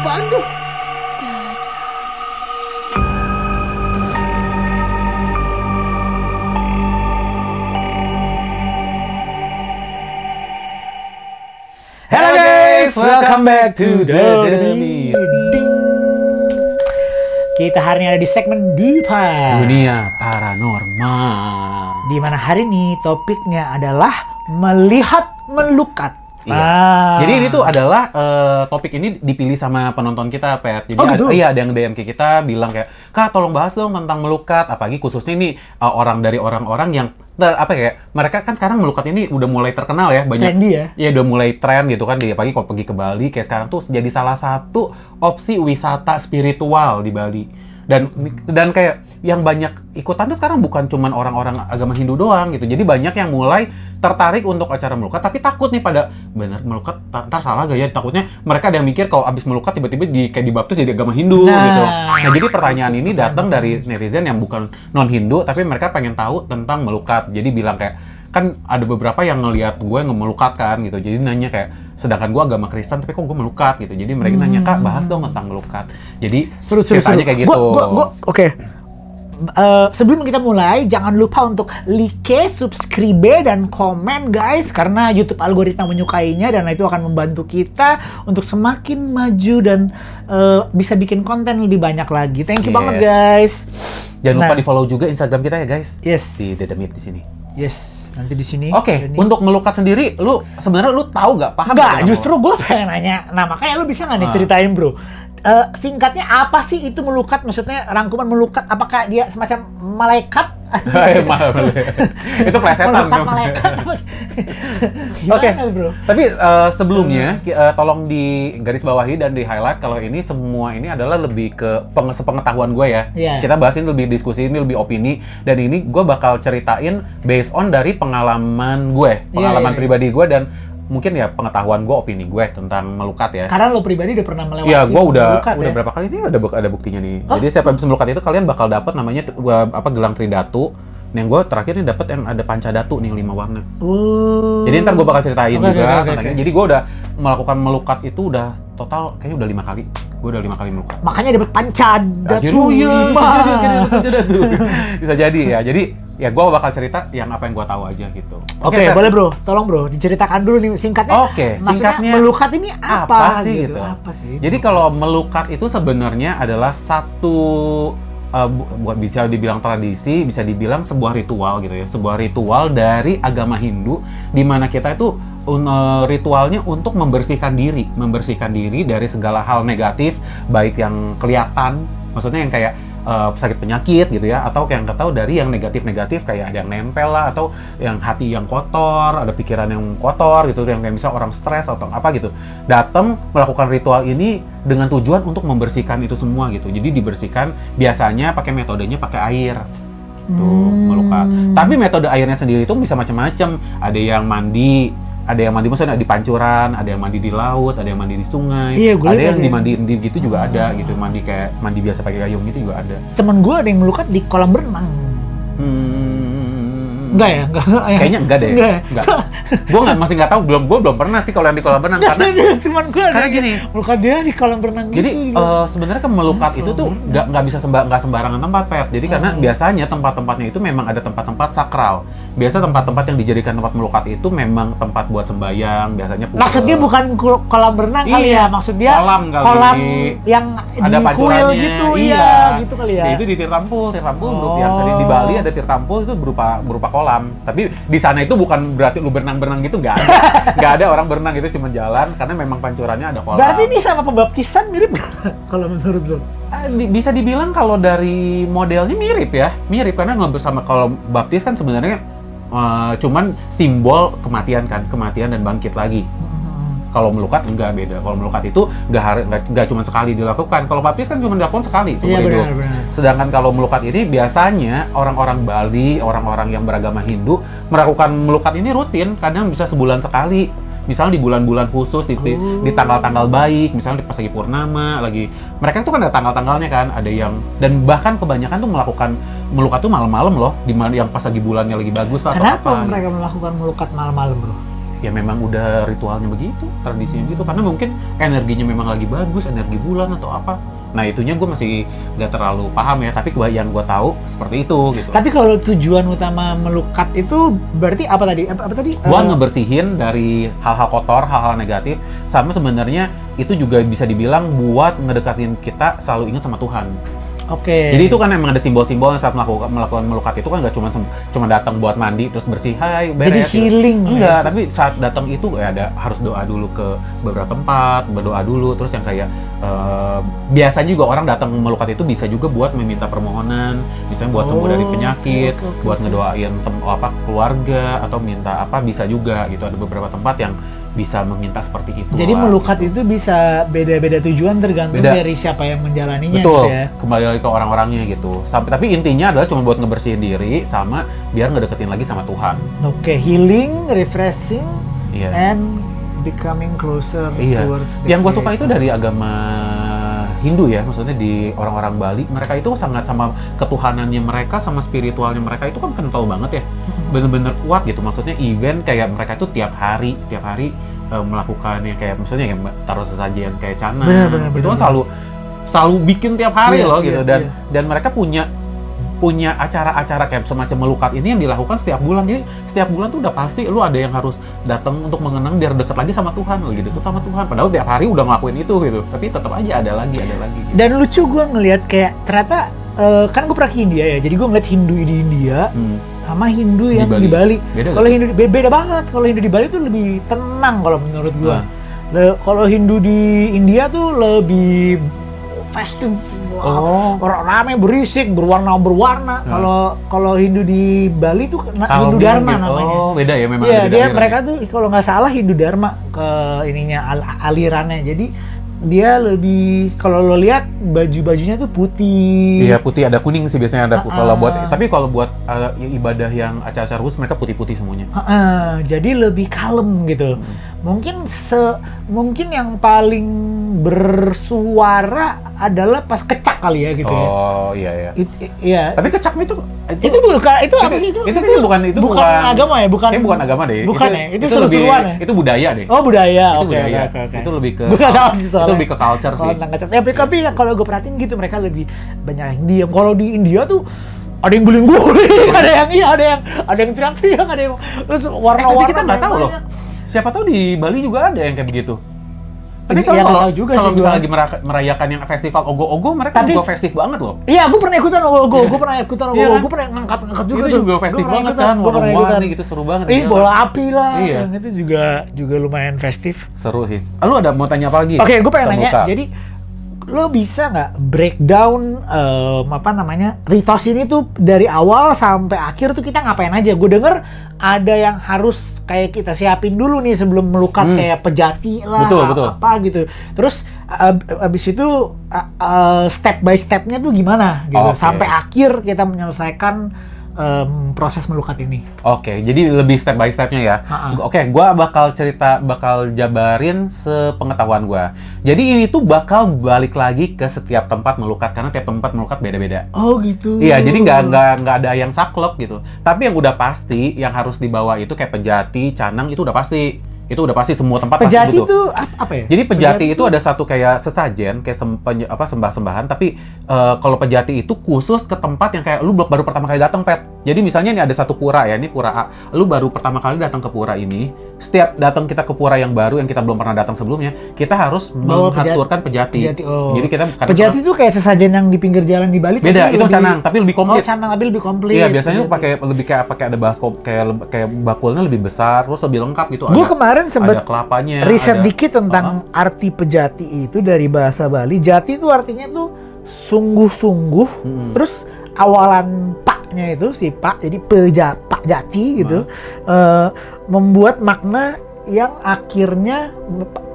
apaan tuh? Hello guys, welcome back to The Demi. Kita hari ini ada di segmen Dipa, Dunia Paranormal. di mana hari ini topiknya adalah melihat melukat. Iya. Jadi ini tuh adalah topik ini dipilih sama penonton kita, Pet. Jadi gitu? ada yang DM ke kita bilang kayak, "Kak, tolong bahas dong tentang melukat." Apalagi khususnya ini orang-orang yang mereka kan sekarang melukat ini udah mulai terkenal ya, banyak. Trendy ya? Iya, udah mulai tren gitu kan. Apalagi kalau pergi ke Bali kayak sekarang tuh jadi salah satu opsi wisata spiritual di Bali. Dan kayak yang banyak ikutan tuh sekarang bukan cuman orang-orang agama Hindu doang gitu. Jadi banyak yang mulai tertarik untuk acara melukat, tapi takut nih pada bener melukat ntar salah gak ya? Takutnya mereka ada yang mikir kalau abis melukat tiba-tiba kayak dibaptis jadi agama Hindu gitu. Nah, jadi pertanyaan ini datang dari netizen yang bukan non Hindu tapi mereka pengen tahu tentang melukat. Jadi bilang kayak, kan ada beberapa yang ngelihat gue ngemelukat kan gitu. Jadi nanya kayak, sedangkan gue agama Kristen tapi kok gue melukat gitu. Jadi mereka nanya, "Kak, bahas dong tentang melukat." Jadi ceritanya kayak gitu. Oke. Sebelum kita mulai, jangan lupa untuk like, subscribe, dan komen guys, karena YouTube algoritma menyukainya dan itu akan membantu kita untuk semakin maju dan bisa bikin konten lebih banyak lagi. Thank you banget guys. Jangan lupa di follow juga Instagram kita ya guys. Yes. Di The Demit di sini. Yes. Nanti di sini. Oke, untuk melukat sendiri, lu sebenarnya lu tahu nggak? Paham Nggak, justru gue pengen nanya. Nah, makanya lu bisa nggak nih ceritain, bro? Singkatnya apa sih itu melukat? Maksudnya rangkuman melukat, apakah dia semacam malaikat? Itu plesetan. Melukat malaikat. Oke, bro? tapi sebelumnya tolong di garis bawahi dan di highlight kalau ini semua ini adalah lebih ke sepengetahuan gue ya. Yeah. Kita bahas ini lebih diskusi, ini lebih opini, dan ini gue bakal ceritain based on dari pengalaman gue, pribadi gue, dan mungkin ya pengetahuan gue, opini gue tentang melukat ya. Karena lo pribadi udah pernah melewati Iya, gue udah ya? berapa kali ini ada buktinya nih. Jadi siapa bisa melukat itu kalian bakal dapat namanya gelang tridatu. Yang gue terakhir nih dapat yang ada pancadatu nih 5 warna. Jadi ntar gue bakal ceritain juga tentang ini. Jadi gue udah melakukan melukat itu udah total kayaknya udah 5 kali. Gue udah 5 kali melukat. Makanya dapat pancadatu. Pancadatu. Bisa jadi ya. Jadi ya gue bakal cerita yang apa yang gue tahu aja gitu. Oke, boleh bro. Tolong bro, diceritakan dulu nih singkatnya. Oke, maksudnya singkatnya melukat ini apa sih gitu. Apa sih? Jadi kalau melukat itu sebenarnya adalah satu bisa dibilang tradisi, bisa dibilang sebuah ritual gitu ya. Sebuah ritual dari agama Hindu di mana kita itu ritualnya untuk membersihkan diri dari segala hal negatif, baik yang kelihatan, maksudnya yang kayak sakit penyakit gitu ya, atau yang kita tahu dari yang negatif-negatif kayak ada yang nempel lah, atau yang hati yang kotor, ada pikiran yang kotor gitu, yang kayak misal orang stres atau apa gitu, datang melakukan ritual ini dengan tujuan untuk membersihkan itu semua gitu. Jadi dibersihkan biasanya pakai metodenya pakai air tuh melukat. Tapi metode airnya sendiri itu bisa macam-macam. Ada yang mandi maksudnya di pancuran, ada yang mandi di laut, ada yang mandi di sungai, ada yang dimandiin gitu juga ada gitu, mandi biasa pakai gayung gitu juga ada. Temen gue ada yang melukat di kolam renang. Enggak ya? Kayaknya enggak deh. Enggak. Gue masih nggak tahu, gue belum pernah sih kalau yang di kolam renang. Karena gini, melukat dia di kolam renang gitu. Jadi sebenarnya kan melukat itu tuh nggak bisa sembarangan tempat, Pep. Jadi karena biasanya tempat-tempatnya itu memang ada tempat-tempat sakral. Biasa tempat-tempat yang dijadikan tempat melukat itu memang tempat buat sembahyang, biasanya maksudnya bukan kolam renang kali ya, maksudnya kolam yang ada di kuil gitu, gitu kali ya. Itu di Tirtampul yang tadi di Bali ada Tirtampul itu berupa kolam. Tapi di sana itu bukan berarti lu berenang gitu, nggak ada. Nggak ada orang berenang, itu cuma jalan karena memang pancurannya ada kolam. Berarti ini sama pembaptisan mirip kalau menurut lo? Bisa dibilang kalau dari modelnya mirip karena nggak bersama. Kalau baptis kan sebenarnya cuman simbol kematian dan bangkit lagi. Kalau melukat enggak, beda. Kalau melukat itu enggak cuma sekali dilakukan. Kalau baptis kan cuma dilakukan sekali seumur hidup. Sedangkan kalau melukat ini biasanya orang-orang Bali, orang-orang yang beragama Hindu melakukan melukat ini rutin, kadang bisa sebulan sekali. Misalnya di bulan-bulan khusus, di tanggal-tanggal baik, misalnya pas lagi purnama, mereka itu kan ada tanggal-tanggalnya kan, ada yang, dan bahkan kebanyakan tuh melakukan melukat tuh malam-malam loh, di mana yang pas lagi bulannya lagi bagus atau apa. Kenapa mereka melakukan melukat malam-malam, bro? ya memang udah ritualnya begitu, tradisinya begitu, karena mungkin energinya memang lagi bagus, energi bulan atau apa. Nah itunya gue masih nggak terlalu paham ya, tapi yang gue tahu seperti itu gitu. Tapi kalau tujuan utama melukat itu berarti apa tadi? Apa tadi? Buat ngebersihin dari hal-hal kotor, hal-hal negatif, sama sebenarnya itu juga bisa dibilang buat ngedekatin kita selalu ingat sama Tuhan. Oke. Jadi itu kan emang ada simbol-simbol yang saat melakukan melukat itu kan nggak cuma datang buat mandi terus bersih, hai beres. Jadi healing. Gitu. Enggak, tapi saat datang itu ya harus doa dulu ke beberapa tempat, berdoa dulu, terus yang kayak biasanya juga orang datang melukat itu bisa juga buat meminta permohonan, misalnya buat sembuh dari penyakit, buat ngedoain keluarga atau minta apa bisa juga gitu. Ada beberapa tempat yang bisa meminta seperti itu. Jadi melukat itu bisa beda-beda tujuan tergantung dari siapa yang menjalaninya. Betul, gitu ya. Kembali lagi ke orang-orangnya gitu. Tapi intinya adalah cuma buat ngebersihin diri sama biar ngedeketin lagi sama Tuhan. Oke, healing, refreshing, Iya. and becoming closer Iya. towards the Yang gue suka creator. itu dari agama Hindu ya, maksudnya di orang-orang Bali, mereka itu sangat sama ketuhanannya mereka, sama spiritualnya mereka itu kan kental banget ya, bener-bener kuat gitu. Maksudnya event kayak mereka itu tiap hari melakukan yang kayak misalnya yang taruh sesajen kayak canang, itu kan selalu bikin tiap hari loh gitu. Dan mereka punya acara-acara kayak semacam melukat ini yang dilakukan setiap bulan. Jadi setiap bulan tuh udah pasti lu ada yang harus datang untuk mengenang biar deket lagi sama Tuhan, lagi deket sama Tuhan. Padahal tiap hari udah ngelakuin itu gitu, tapi tetap aja ada lagi gitu. Dan lucu gue ngelihat kayak ternyata kan gue pernah ke India ya, jadi gue ngeliat Hindu di India sama Hindu yang di Bali. Kalau Hindu beda banget. Kalau Hindu di Bali tuh lebih tenang kalau menurut gue. Kalau Hindu di India tuh lebih festif, orang rame, berisik, berwarna-berwarna. Kalau Hindu di Bali tuh Hindu Dharma namanya. Oh, beda ya memang. Iya, mereka tuh kalau nggak salah Hindu Dharma ke ininya alirannya. Jadi dia lebih, kalau lo lihat baju-bajunya tuh putih. Iya, putih, ada kuning sih biasanya ada tapi kalau buat ibadah yang acara-acara khusus mereka putih-putih semuanya. Jadi lebih kalem gitu. Mungkin yang paling bersuara adalah pas kecak kali ya gitu ya. Oh, iya. Iya. Tapi kecak itu apa sih itu? Itu bukan agama ya, bukan. Kayaknya bukan agama deh. Bukan itu seru-seruan ya. Itu budaya deh. Oh, budaya. Itu budaya. Okay. Itu lebih ke itu lebih ke culture sih. Tapi kalau gue perhatiin gitu mereka lebih banyak yang diam. Kalau di India tuh ada yang guling-guling, ada yang teriak-teriak, ada yang terus warna-warna. Tapi kita nggak tahu loh. Siapa tahu di Bali juga ada yang kayak begitu. Tapi kalau misalnya lagi merayakan yang festival ogo-ogo, mereka juga festif banget loh. Iya, gue pernah ikutan ogo-ogo, gue pernah ngangkat juga itu juga festif banget kan, warna-warni gitu, seru banget. Bola api lah, yang itu juga lumayan festif. Seru sih. Lu ada mau tanya apa lagi? Oke, gue pengen nanya, jadi lo bisa nggak breakdown ritos ini tuh dari awal sampai akhir tuh kita ngapain aja? Gue denger ada yang harus kayak kita siapin dulu nih sebelum melukat kayak pejati lah, betul. apa gitu. Terus abis itu step by stepnya tuh gimana gitu sampai akhir kita menyelesaikan proses melukat ini. Oke, jadi lebih step by stepnya ya. Oke, gue bakal jabarin sepengetahuan gue. Jadi ini tuh bakal balik lagi ke setiap tempat melukat karena tiap tempat melukat beda-beda. Oh gitu. Iya, jadi nggak ada yang saklek gitu. Tapi yang udah pasti, yang harus dibawa itu kayak pejati, canang itu udah pasti. Itu udah pasti semua tempat pasti butuh. Pejati itu apa ya? Jadi pejati itu ada satu kayak sesajen, kayak sembah-sembahan, tapi kalau pejati itu khusus ke tempat yang kayak lu baru pertama kali datang, Pet. Jadi misalnya ini ada satu pura ya, ini pura A. Lu baru pertama kali datang ke pura ini, setiap datang kita ke pura yang baru yang kita belum pernah datang sebelumnya, kita harus mengaturkan pejati. Jadi kita pejati itu kayak sesajen yang di pinggir jalan di Bali. Beda, itu canang, tapi lebih komplit. Oh, canang tapi lebih komplit. Iya, biasanya lu pakai ada baskom kayak bakulnya lebih besar, terus lebih lengkap gitu. Gue kemarin sempat kelapanya, riset dikit tentang arti pejati itu dari bahasa Bali. Jati itu artinya tuh sungguh-sungguh. Terus awalan paknya itu si pak, jadi pak jati gitu. Membuat makna yang akhirnya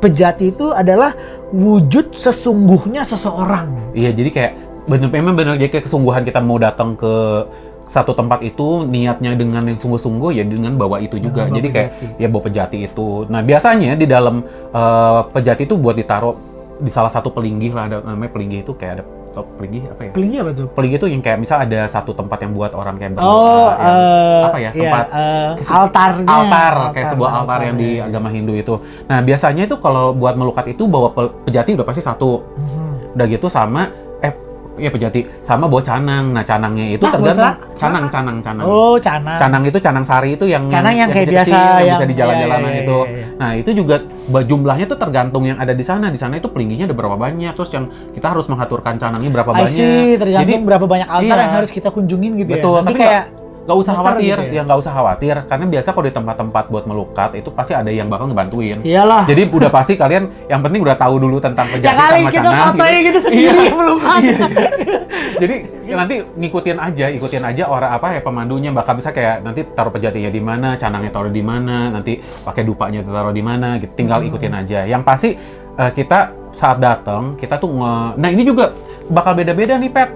pejati itu adalah wujud sesungguhnya seseorang. Iya, jadi kayak memang benar jadi kayak kesungguhan kita mau datang ke satu tempat itu, niatnya dengan yang sungguh-sungguh ya dengan bawa itu juga. Jadi kayak ya bawa pejati itu. Nah, biasanya di dalam pejati itu buat ditaruh di salah satu pelinggih lah, ada namanya pelinggih itu kayak ada Top peligi apa ya? Peligi apa tuh? Peligi itu yang kayak misal ada satu tempat yang buat orang kayak Oh, apa ya, tempat altarnya. Altar, kayak sebuah altar yang di agama Hindu itu. Nah, biasanya itu kalau buat melukat itu bawa pejati udah pasti satu. Udah gitu sama pejati sama bawa canang. Nah, canangnya itu tergantung canang. Oh, canang. Canang itu canang sari itu yang kayak kecil, biasa yang bisa di jalan-jalanan itu. Iya. Nah, itu juga jumlahnya tuh tergantung yang ada di sana. Di sana itu pelingginya ada berapa banyak, terus yang kita harus mengaturkan canangnya berapa banyak. Tergantung berapa banyak altar yang harus kita kunjungin gitu. Betul, ya. Nanti tapi kayak nggak usah khawatir, gitu ya? Nggak usah khawatir, karena biasa kalau di tempat-tempat buat melukat itu pasti ada yang bakal ngebantuin. Iyalah. Jadi udah pasti kalian yang penting udah tahu dulu tentang pejati ya kali sama kita canang. sotoy gitu sendiri melukat. Jadi nanti ikutin aja orang pemandunya bakal bisa kayak nanti taruh pejatinya di mana, canangnya taruh di mana, nanti pakai dupanya taruh di mana, gitu. Tinggal ikutin aja. Yang pasti kita saat datang kita tuh nah ini juga bakal beda-beda nih Pet.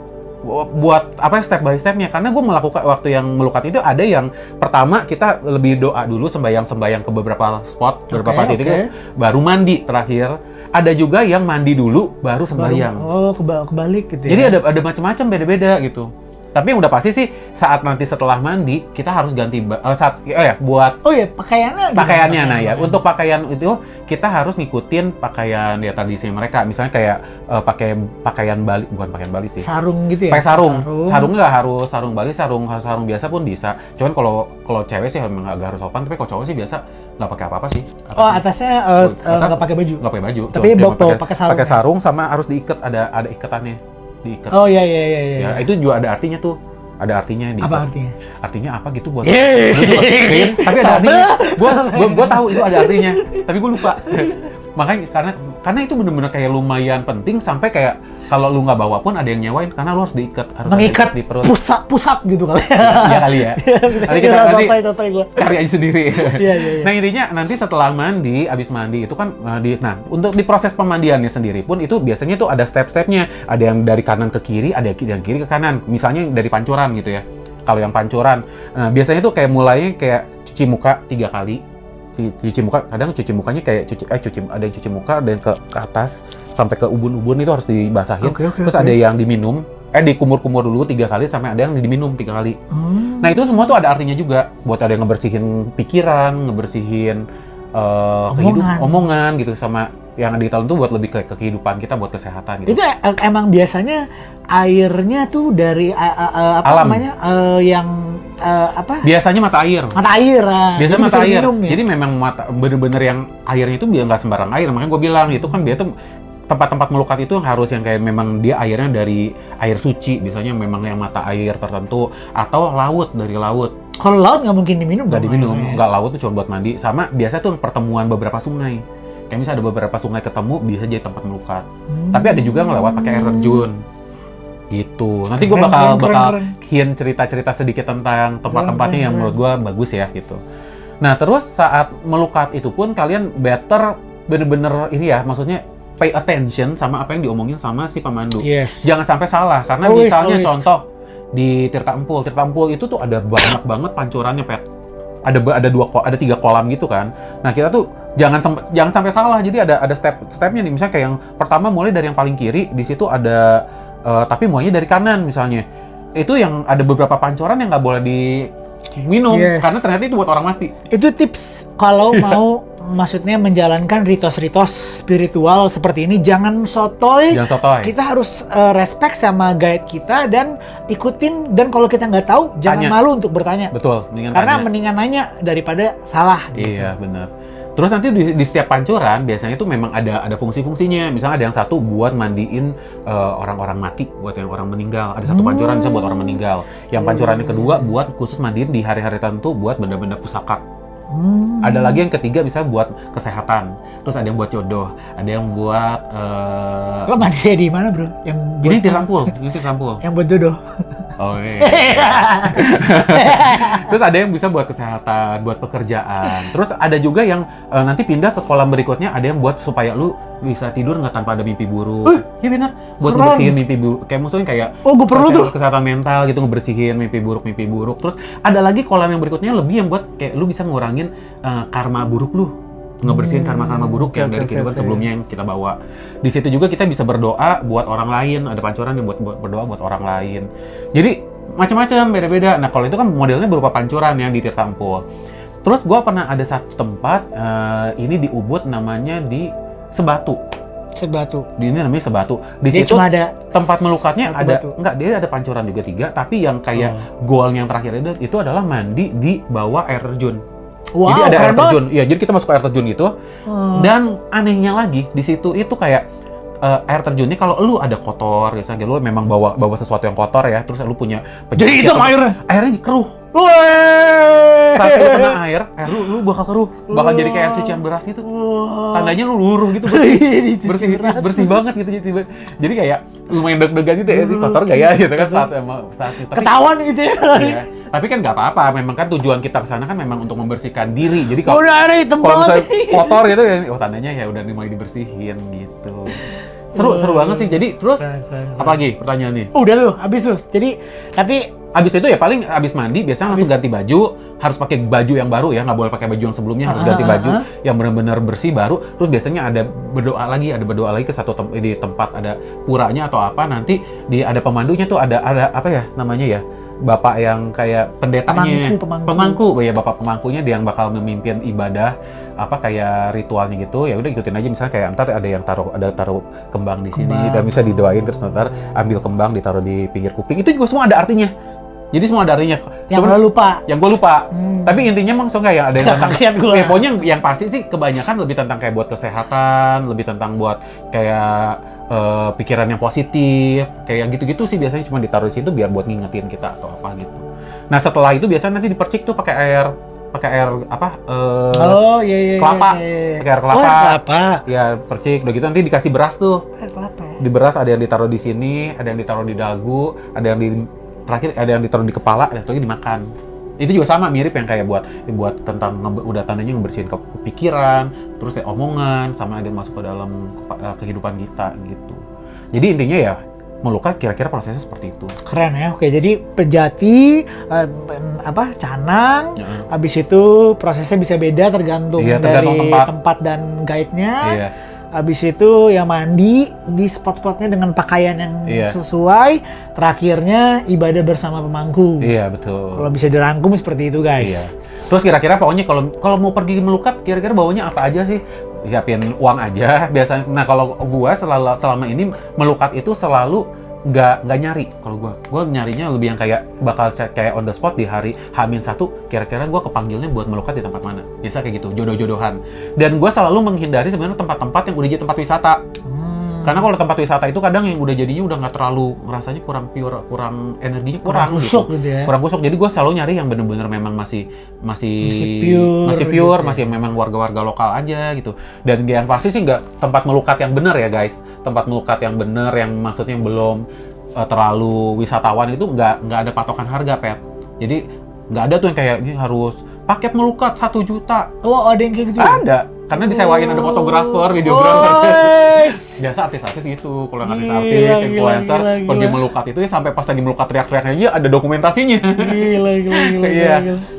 Buat step by stepnya, karena gue melakukan waktu yang melukat itu ada yang pertama kita lebih doa dulu sembayang ke beberapa spot, beberapa titik, baru mandi terakhir. Ada juga yang mandi dulu baru sembayang. Kebalik gitu ya. Jadi ada macam-macam beda-beda gitu. Tapi yang udah pasti sih saat nanti setelah mandi kita harus ganti pakaiannya. Nah ya, untuk pakaian itu kita harus ngikutin pakaian ya tradisi mereka. Misalnya kayak pakai pakaian Bali, bukan pakaian Bali sih. Sarung gitu ya. Pakai sarung. Sarung nggak harus sarung Bali, sarung biasa pun bisa. Cuman kalau cewek sih memang agak harus sopan, tapi kalau cowok sih biasa nggak pakai apa-apa sih. Atasnya nggak pakai baju. Nggak pakai baju. Tapi pakai sarung. Pakai sarung sama harus diikat, ada ikatannya. Diikat. Oh iya. Ya, itu juga ada artinya tuh. Ada artinya diikat. Apa artinya? Artinya apa gitu buat tapi ada artinya. Gua tahu itu ada artinya, tapi gue lupa. Makanya karena itu benar-benar kayak lumayan penting sampai kayak kalau lu nggak bawa pun ada yang nyewain karena lu harus diikat, mengikat di perut. pusat gitu kali. Iya kali ya. Nanti kita sotoy gua. cari aja sendiri. Iya. Nah, intinya nanti setelah abis mandi itu kan untuk di proses pemandiannya sendiri pun itu biasanya tuh ada step-stepnya. Ada yang dari kanan ke kiri, ada yang kiri ke kanan. Misalnya dari pancuran gitu ya. Kalau yang pancuran, biasanya tuh kayak mulainya kayak cuci muka 3 kali. Cuci muka, kadang cuci mukanya kayak ada yang cuci muka, ada yang ke atas sampai ke ubun-ubun itu harus dibasahin. Terus ada yang diminum, dikumur-kumur dulu 3 kali sampai ada yang diminum 3 kali. Nah, itu semua tuh ada artinya juga. Buat ada yang ngebersihin pikiran, ngebersihin omongan gitu, sama yang di tahun tuh buat lebih ke kehidupan kita, buat kesehatan gitu. Itu emang biasanya airnya tuh dari alam. Biasanya mata air. Biasanya mata air. Minum, ya? Jadi memang bener-bener yang airnya itu biar nggak sembarang air. Makanya gue bilang itu kan biasa tempat-tempat melukat itu harus yang kayak memang dia airnya dari air suci. Biasanya memang yang mata air tertentu atau dari laut. Kalau laut nggak mungkin diminum. Nggak diminum. Nggak, laut tuh cuma buat mandi. Sama biasa tuh pertemuan beberapa sungai. Kayak misalnya ada beberapa sungai ketemu bisa jadi tempat melukat. Tapi ada juga ngelewat pakai air terjun. Gitu. Nanti gue bakal cerita-cerita sedikit tentang tempat-tempatnya yang menurut gue bagus ya gitu. Nah, terus saat melukat itu pun kalian bener-bener ini ya, maksudnya pay attention sama apa yang diomongin sama si pemandu. Yes. Jangan sampai salah, karena misalnya contoh di Tirta Empul itu tuh ada banyak banget pancurannya, Pet. Ada 3 kolam gitu kan. Nah, kita tuh jangan sampai salah. Jadi ada step-stepnya nih. Misalnya kayak yang pertama mulai dari yang paling kiri, di situ ada tapi mulainya dari kanan misalnya. Itu yang ada beberapa pancuran yang nggak boleh diminum karena ternyata itu buat orang mati. Itu tips kalau mau maksudnya menjalankan ritos-ritos spiritual seperti ini, jangan sotoy. Kita harus respect sama guide kita dan ikutin, dan kalau kita nggak tahu jangan malu untuk bertanya. Betul, mendingan nanya daripada salah. Iya, benar. Terus nanti di setiap pancuran biasanya itu memang ada fungsi-fungsinya. Misalnya ada yang satu buat mandiin orang-orang mati, buat yang orang meninggal. Ada satu pancuran misalnya buat orang meninggal. Yang pancuran yang kedua buat khusus mandiin di hari-hari tertentu buat benda-benda pusaka. Ada lagi yang ketiga misalnya buat kesehatan. Terus ada yang buat jodoh, ada yang buat Lo mandi di mana, Bro? Yang buat ini dirampul. Yang buat jodoh. Oh iya. Terus ada yang bisa buat kesehatan, buat pekerjaan. Terus ada juga yang nanti pindah ke kolam berikutnya, ada yang buat supaya lu bisa tidur nggak tanpa ada mimpi buruk. Iya benar. Buat ngebersihin mimpi buruk. Kayak maksudnya kayak gue perlu tuh kesehatan mental gitu, ngebersihin mimpi buruk. Terus ada lagi kolam yang berikutnya lebih yang buat kayak lu bisa ngurangin karma buruk lu. ngebersihin karma-karma buruk yang dari kehidupan sebelumnya yang kita bawa. Di situ juga kita bisa berdoa buat orang lain, ada pancuran yang buat berdoa buat orang lain. Jadi macam-macam, beda-beda. Nah kalau itu kan modelnya berupa pancuran yang di Tirta Empul. Terus gue pernah ada satu tempat, ini di Ubud namanya di Sebatu. Ini namanya Sebatu. Di situ cuma ada tempat melukatnya ada, batu. enggak, dia ada pancuran juga 3, tapi yang kayak goalnya yang terakhir itu adalah mandi di bawah air terjun. Wow, jadi ada air keren terjun, ya. Jadi kita masuk ke air terjun gitu. Dan anehnya lagi di situ itu kayak air terjunnya kalau lu ada kotor, misalnya lu memang bawa sesuatu yang kotor ya, terus lu punya Jadi hitam airnya keruh. Weh. Saat lu kena air lu bakal keruh, bakal jadi kayak cucian beras itu. Tandanya lu luruh gitu, bersih banget gitu. Jadi kayak lumayan deg-degan gitu ya, ini kotor gak ya gitu kan saat itu. Ketahuan gitu ya. Iya. Tapi kan nggak apa-apa, memang kan tujuan kita ke sana kan memang untuk membersihkan diri. Jadi kalau misalnya kotor gitu ya, tandanya ya udah mulai dibersihin gitu. Seru banget sih. Jadi terus apa lagi pertanyaannya? Udah tuh, habis tuh. Jadi tapi abis itu ya paling abis mandi biasanya langsung ganti baju, harus pakai baju yang baru ya, nggak boleh pakai baju yang sebelumnya, harus ganti baju yang benar-benar bersih baru. Terus biasanya ada berdoa lagi ke di tempat ada puranya atau apa, nanti ada pemandunya tuh, ada apa ya namanya ya, bapak yang kayak pendetanya, pemangku ya, bapak pemangkunya dia yang bakal memimpin ibadah apa kayak ritualnya gitu. Ya udah ikutin aja, misalnya kayak ntar ada yang taruh kembang di sini dan bisa didoain, terus ntar ambil kembang ditaruh di pinggir kuping, itu juga semua ada artinya. Jadi semua ada artinya. Yang gue lupa. Tapi intinya emang kayak ada yang tentang ya, pokoknya yang pasti sih kebanyakan lebih tentang kayak buat kesehatan, lebih tentang buat kayak pikiran yang positif, kayak gitu-gitu sih biasanya, cuma ditaruh di situ biar buat ngingetin kita atau apa gitu. Nah setelah itu biasanya nanti dipercik tuh pakai air apa? Kelapa. Pakai air kelapa. Ya percik, udah gitu nanti dikasih beras tuh. Air kelapa. Di beras ada yang ditaruh di sini, ada yang ditaruh di dagu, ada yang terakhir ada yang ditaruh di kepala, ada lagi dimakan. Itu juga sama, mirip yang kayak buat tentang udah tandanya ngebersihin pikiran, terus kayak omongan, sama ada yang masuk ke dalam kehidupan kita gitu. Jadi intinya ya melukat kira-kira prosesnya seperti itu. Keren ya. Oke, jadi pejati canang, habis itu prosesnya bisa beda tergantung dari tempat dan guide-nya. Iya. Habis itu ya mandi di spot-spotnya dengan pakaian yang sesuai. Terakhirnya ibadah bersama pemangku. Iya, betul. Kalau bisa dirangkum seperti itu, guys. Iya. Terus kira-kira pokoknya kalau mau pergi melukat, kira-kira bawanya apa aja sih? Siapin uang aja biasanya. Nah, kalau gua selama ini melukat itu selalu nggak nyari. Kalau gua nyarinya lebih yang kayak bakal kayak on the spot di hari H-1, kira-kira gua kepanggilnya buat melukat di tempat mana. Biasa kayak gitu, jodoh-jodohan. Dan gua selalu menghindari sebenarnya tempat-tempat yang udah jadi tempat wisata. Karena kalau tempat wisata itu kadang yang udah jadinya udah nggak terlalu, rasanya kurang pure, kurang energinya kurang kusuk gitu ya. Kurang kusuk. Jadi gue selalu nyari yang bener-bener memang masih pure, gitu. masih memang warga-warga lokal aja gitu. Dan yang pasti sih nggak tempat melukat yang bener ya guys. Tempat melukat yang bener, yang maksudnya yang belum terlalu wisatawan itu nggak ada patokan harga, Pet. Jadi nggak ada tuh yang kayak ini harus paket melukat 1 juta. Oh, ada yang kayak gitu? Ada. Karena disewain ada fotografer, videografer. Biasa artis-artis gitu. Kalau yang artis-artis, influencer, pergi melukat itu ya sampai pas lagi melukat teriak-teriaknya aja ada dokumentasinya. Gila.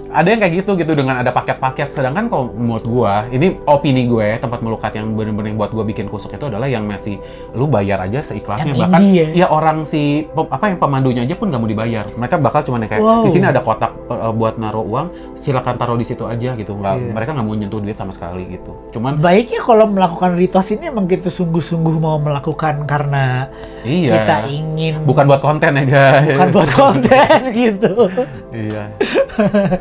Ada yang kayak gitu dengan ada paket-paket. Sedangkan kalau menurut gua, ini opini gue, tempat melukat yang bener-bener buat gua bikin kusuk itu adalah yang masih lu bayar aja seikhlasnya. Yang bahkan ya orang yang pemandunya aja pun nggak mau dibayar. Mereka bakal cuma kayak di sini ada kotak buat naruh uang, silakan taruh di situ aja gitu. Mereka nggak mau nyentuh duit sama sekali gitu. Cuman baiknya kalau melakukan ritual ini emang kita sungguh-sungguh mau melakukan karena kita ingin, bukan buat konten ya guys. Bukan buat konten gitu. Iya.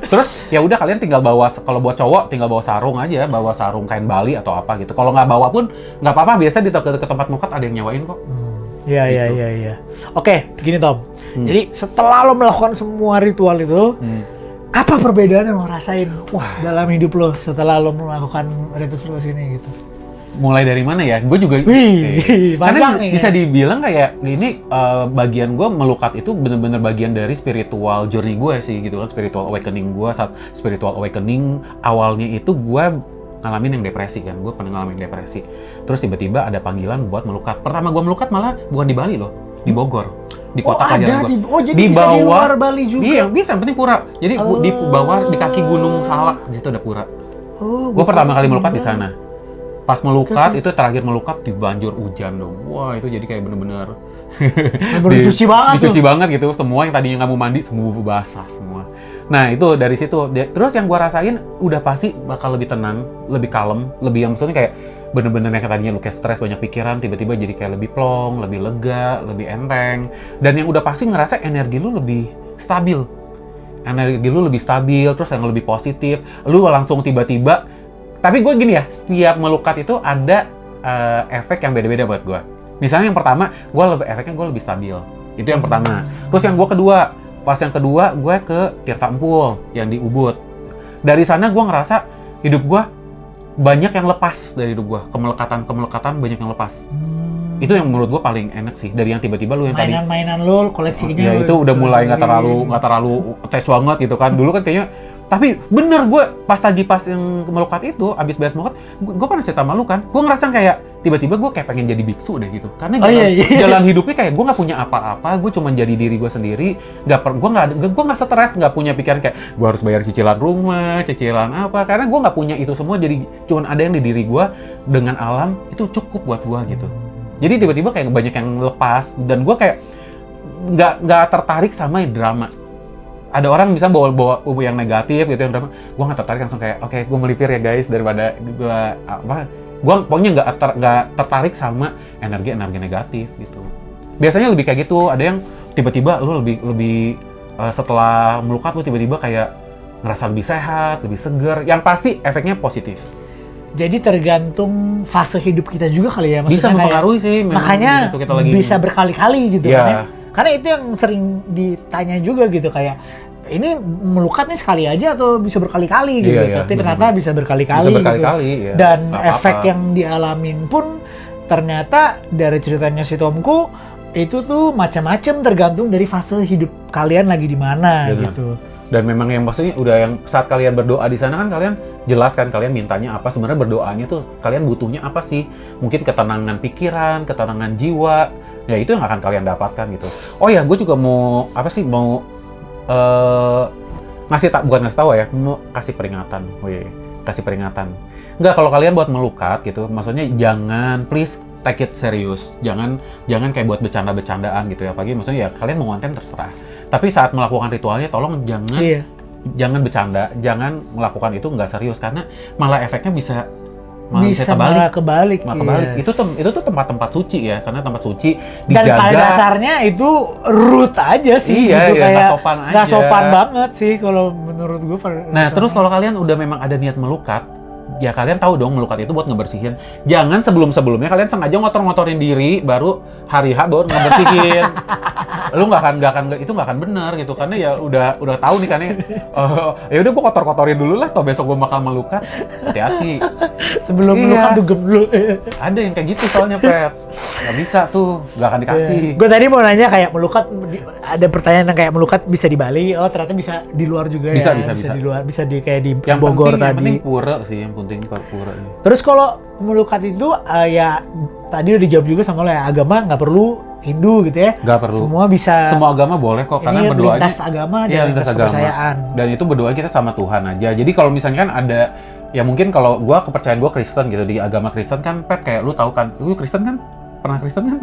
Terus ya udah kalian tinggal bawa, kalau buat cowok tinggal bawa sarung aja, bawa sarung kain Bali atau apa gitu. Kalau nggak bawa pun nggak apa-apa, biasa di tempat melukat ada yang nyewain kok. Iya. Oke, gini Tom. Jadi setelah lo melakukan semua ritual itu, apa perbedaan yang lo rasain dalam hidup lo setelah lo melakukan ritual ini gitu? Mulai dari mana ya? Gue juga karena bisa dibilang kayak ini bagian gue melukat itu bener-bener bagian dari spiritual journey gue sih gitu kan, spiritual awakening gue. Saat spiritual awakening awalnya itu gue ngalamin yang depresi kan, gue pernah ngalamin depresi. Terus tiba-tiba ada panggilan buat melukat. Pertama gue melukat malah bukan di Bali loh, di Bogor. Di kota kelahiran gue. Jadi di bisa di luar Bali juga? Iya, bisa, yang penting pura. Jadi di bawah, di kaki Gunung Salak, di situ ada pura. Oh, Gue pertama kali melukat di bener. sana. Pas melukat itu terakhir melukat di banjir hujan dong. Wah itu jadi kayak bener-bener Bener dicuci banget dicuci tuh. banget gitu. Semua yang tadinya nggak mau mandi semua basah semua. Nah itu dari situ. Terus yang gue rasain udah pasti bakal lebih tenang, lebih kalem, lebih yang maksudnya kayak bener-bener yang tadinya lu kayak stres banyak pikiran tiba-tiba jadi kayak lebih plong, lebih lega, lebih enteng. Dan yang udah pasti ngerasa energi lu lebih stabil. Energi lu lebih stabil, terus yang lebih positif. Lu langsung tiba-tiba. Tapi gue gini ya, setiap melukat itu ada efek yang beda-beda buat gue. Misalnya yang pertama, efeknya gue lebih stabil. Itu yang pertama. Terus yang gue kedua, pas yang kedua gue ke Tirta Empul yang di Ubud. Dari sana gue ngerasa hidup gue banyak yang lepas dari hidup gue. Kemelekatan banyak yang lepas. Itu yang menurut gue paling enak sih. Dari yang tiba-tiba lu yang tadi Mainan-mainan lo, koleksinya ya lo itu udah mulai nggak terlalu attach banget gitu kan. Dulu kan kayaknya, tapi bener gue pas yang melukat itu, abis beres melukat, gue pernah cerita sama lu kan, gue ngerasa kayak tiba-tiba gue kayak pengen jadi biksu deh gitu. Karena jalan hidupnya kayak gue nggak punya apa-apa, gue cuma jadi diri gue sendiri, gue nggak stres, nggak punya pikiran kayak gue harus bayar cicilan rumah, cicilan apa, karena gue nggak punya itu semua, jadi cuma ada yang di diri gue dengan alam itu cukup buat gue gitu. Jadi tiba-tiba kayak banyak yang lepas dan gue kayak nggak tertarik sama drama. Ada orang bisa bawa yang negatif gitu yang drama, gue nggak tertarik, langsung kayak oke, gue melipir ya guys daripada gue pokoknya nggak tertarik sama energi negatif gitu. Biasanya lebih kayak gitu. Ada yang tiba-tiba lu lebih setelah melukat lu tiba-tiba kayak ngerasa lebih sehat, lebih seger. Yang pasti efeknya positif. Jadi tergantung fase hidup kita juga kali ya, Bisa mempengaruhi sih. Makanya kita lagi bisa berkali-kali gitu ya. kan ya. Karena itu yang sering ditanya juga gitu, kayak ini melukat nih sekali aja atau bisa berkali-kali gitu. Iya, Tapi ternyata bisa berkali-kali. Bisa berkali-kali gitu. ya. Dan Apa-apa. efek yang dialamin pun ternyata dari ceritanya si Tomku itu tuh macam-macam tergantung dari fase hidup kalian lagi di mana gitu. Dan memang yang maksudnya udah yang saat kalian berdoa di sana kan kalian jelas kan kalian mintanya apa, sebenarnya berdoanya tuh kalian butuhnya apa sih? Mungkin ketenangan pikiran, ketenangan jiwa. Ya itu yang akan kalian dapatkan gitu. Oh ya, gue juga mau bukan ngasih tahu ya, mau kasih peringatan. Kasih peringatan. Enggak, kalau kalian buat melukat gitu, maksudnya jangan, please take it serius. Jangan kayak buat bercanda-bercandaan gitu ya. Apalagi maksudnya ya kalian mau konten terserah. Tapi saat melakukan ritualnya tolong jangan bercanda, jangan melakukan itu nggak serius karena malah efeknya bisa kebalik. Yes. Itu tuh tempat-tempat suci ya, karena tempat suci Dan dijaga. pada dasarnya itu root aja sih. Iya, gitu, iya, kayak nggak sopan aja. Nggak sopan banget sih kalau menurut gue. Nah, terus kalau kalian udah memang ada niat melukat, ya kalian tahu dong melukat itu buat ngebersihin. Jangan sebelum-sebelumnya kalian sengaja ngotor-ngotorin diri, baru hari H baru ngebersihin. Lu nggak akan benar gitu, karena ya udah tahu nih kan ya udah gua kotor-kotorin dulu lah, toh besok gua bakal melukat. Hati-hati. Sebelum melukat tuh geblok. Ada yang kayak gitu soalnya, Pet. Nggak bisa tuh, nggak akan dikasih. Gue tadi mau nanya kayak melukat, ada pertanyaan yang kayak melukat bisa di Bali, oh ternyata bisa di luar juga Bisa. di luar, bisa di kayak di Yang Bogor penting, tadi. Yang penting pura sih, yang penting pura. Terus kalau melukat itu ya tadi udah dijawab juga sama lo ya, agama nggak perlu Hindu gitu ya. Nggak perlu. Semua bisa. Semua agama boleh kok, karena Ini berdoanya lintas agama dan iya, lintas kepercayaan. Dan itu berdoa kita sama Tuhan aja. Jadi kalau misalnya kan ada, ya mungkin kalau kepercayaan gue Kristen gitu, di agama Kristen kan, Pet, kayak lu tahu kan, lu Kristen kan? Pernah Kristen kan?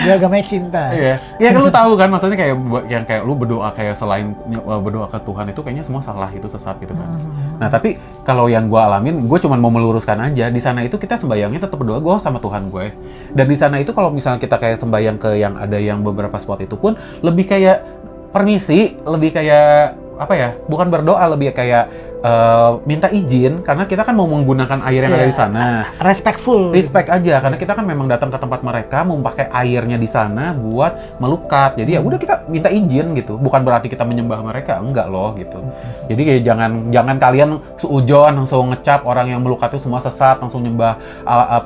Dia agamanya cinta. Iya. Ya kan lu tahu kan, maksudnya kayak yang kayak lu berdoa kayak selain berdoa ke Tuhan itu kayaknya semua salah, itu sesat gitu kan. Nah, tapi kalau yang gue alamin, gue cuma mau meluruskan aja. Di sana itu kita sembayangnya tetap berdoa gue sama Tuhan gue. Dan di sana itu kalau misalnya kita kayak sembayang ke yang ada yang beberapa spot itu pun lebih kayak permisi, lebih kayak apa ya? Bukan berdoa, lebih kayak minta izin karena kita kan mau menggunakan air yang ada di sana. Respect aja karena kita kan memang datang ke tempat mereka mau pakai airnya di sana buat melukat. Jadi ya udah kita minta izin gitu. Bukan berarti kita menyembah mereka, enggak loh gitu. Jadi kayak jangan kalian seujon langsung ngecap orang yang melukat itu semua sesat, langsung nyembah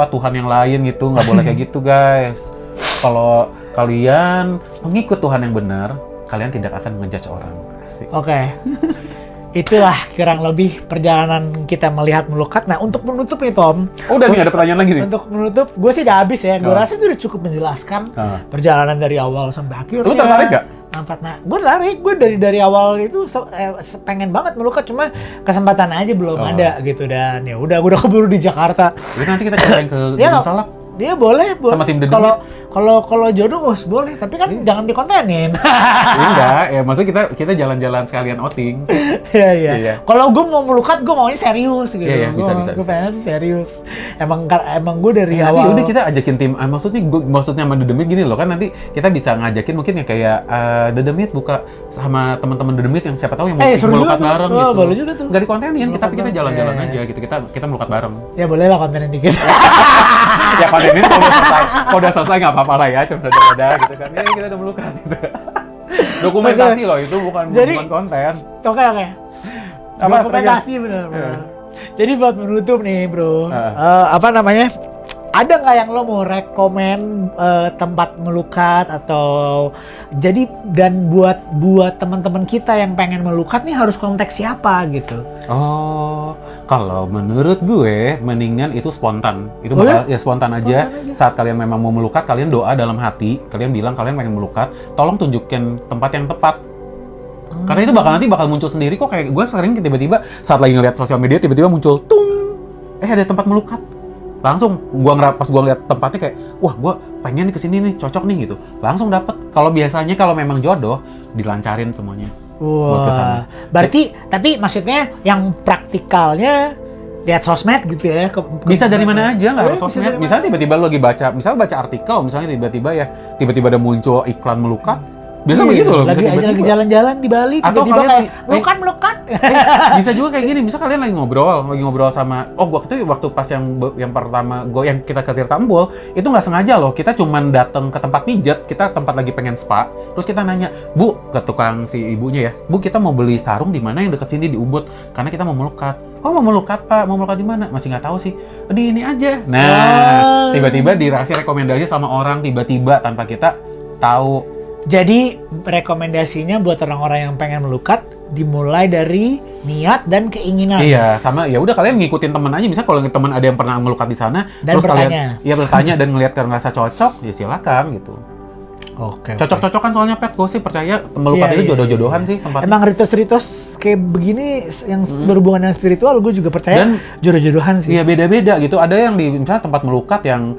Tuhan yang lain gitu. Nggak boleh kayak gitu, guys. Kalau kalian mengikut Tuhan yang benar, kalian tidak akan ngejudge orang. Oke. Itulah kurang lebih perjalanan kita melihat melukat. Nah, untuk menutup nih, Tom. Udah nih, ada pertanyaan lagi nih. Untuk menutup, gue sih udah habis ya. Gue rasa itu udah cukup menjelaskan perjalanan dari awal sampai akhir. Lu tertarik gak? Nah, gue tertarik. Gue dari awal itu pengen banget melukat, cuma kesempatan aja belum ada gitu. Dan ya udah, gue udah keburu di Jakarta. Jadi nanti kita cobain ke Gunung Salak. Dia boleh. Sama tim The Kalau jodoh boleh, tapi kan jangan dikontenin. Enggak, ya maksudnya kita jalan-jalan sekalian outing. Iya. Kalau gue mau melukat, gue maunya serius gitu. Iya, bisa. Gue pengennya sih serius. Emang gue dari Nanti awal. udah kita ajakin tim. Maksudnya sama Dedemit gini loh kan, nanti kita bisa ngajakin mungkin ya kayak Dedemit buka sama teman-teman Dedemit yang siapa tahu yang mau melukat bareng gitu. Boleh juga tuh. Nggak dikontenin, tapi kita jalan-jalan aja gitu. Kita melukat bareng. Ya boleh lah kontenin dikit. Ya kontenin kalau udah selesai nggak apa-apa lah ya, cuma beda gitu kan. Ya kita udah melukat gitu. Dokumentasi loh itu, bukan konten. Oke. Dokumentasi bener. Jadi buat menutup nih bro, apa namanya? Ada nggak yang lo mau rekomen tempat melukat atau jadi dan buat teman-teman kita yang pengen melukat nih harus konteks siapa gitu? Oh, kalau menurut gue mendingan itu spontan. Itu ya spontan aja. Saat kalian memang mau melukat, kalian doa dalam hati, kalian bilang kalian pengen melukat, tolong tunjukin tempat yang tepat. Karena itu bakal muncul sendiri kok. Kayak gue sering tiba-tiba saat lagi ngeliat sosial media tiba-tiba muncul tung, ada tempat melukat. Langsung pas gua ngeliat tempatnya kayak, wah gua pengen kesini nih, cocok nih gitu. Langsung dapet. Kalau biasanya kalau memang jodoh dilancarin semuanya. Wah. Berarti tapi maksudnya yang praktikalnya lihat sosmed gitu ya? Bisa dari mana aja, nggak harus sosmed. Misalnya tiba-tiba lo lagi baca artikel, misalnya tiba-tiba ada muncul iklan melukat. Biasa begitu loh. Lagi jalan-jalan di Bali, atau kalian melukat. Bisa juga kayak gini. Misal kalian lagi ngobrol sama, gua itu waktu pas yang pertama yang kita ke Tirta Embul, itu nggak sengaja loh. Kita cuman datang ke tempat pijat, kita tempat lagi pengen spa. Terus kita nanya, Bu, ke tukang si ibunya ya, Bu, kita mau beli sarung di mana yang dekat sini di Ubud, karena kita mau melukat. Oh, mau melukat Pak, mau melukat di mana? Masih nggak tahu sih. Di ini aja. Nah, tiba-tiba dikasih rekomendasi sama orang tiba-tiba tanpa kita tahu. Jadi rekomendasinya buat orang-orang yang pengen melukat dimulai dari niat dan keinginan. Iya, sama ya udah kalian ngikutin temen aja. Misalnya kalau temen ada yang pernah melukat di sana, dan terus bertanya. Kalian bertanya dan ngelihat karena ngerasa cocok, ya silakan gitu. Oke. Cocok-cocokan soalnya Pet, gue sih percaya melukat itu jodoh-jodohan sih tempatnya. Emang ritos-ritos kayak begini yang berhubungan dengan spiritual, gue juga percaya dan jodoh-jodohan sih. Iya beda-beda gitu. Ada yang di misalnya tempat melukat yang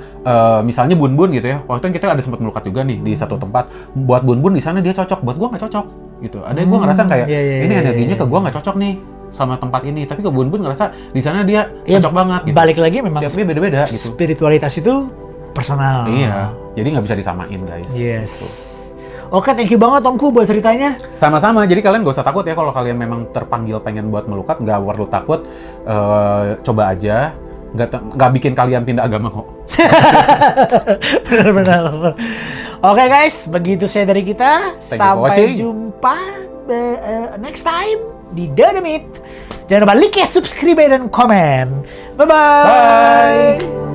misalnya Bun-Bun gitu ya. Waktu itu kita ada sempat melukat juga nih di satu tempat. Buat Bun-Bun di sana dia cocok, buat gue nggak cocok gitu. Ada yang gue ngerasa kayak ini energinya ke gue nggak cocok nih sama tempat ini, tapi ke Bun-Bun ngerasa di sana dia cocok banget. Gitu. Balik lagi memang. Tapi beda-beda gitu. Spiritualitas itu personal. Iya, jadi nggak bisa disamain guys. Yes. Gitu. Oke, thank you banget Omku buat ceritanya. Sama-sama, jadi kalian gak usah takut ya kalau kalian memang terpanggil pengen buat melukat, nggak perlu takut, coba aja, nggak bikin kalian pindah agama kok. Benar-benar. Oke guys, begitu saya dari kita. Sampai jumpa next time di Dedemit. Jangan lupa like, subscribe, dan komen. Bye-bye. Bye.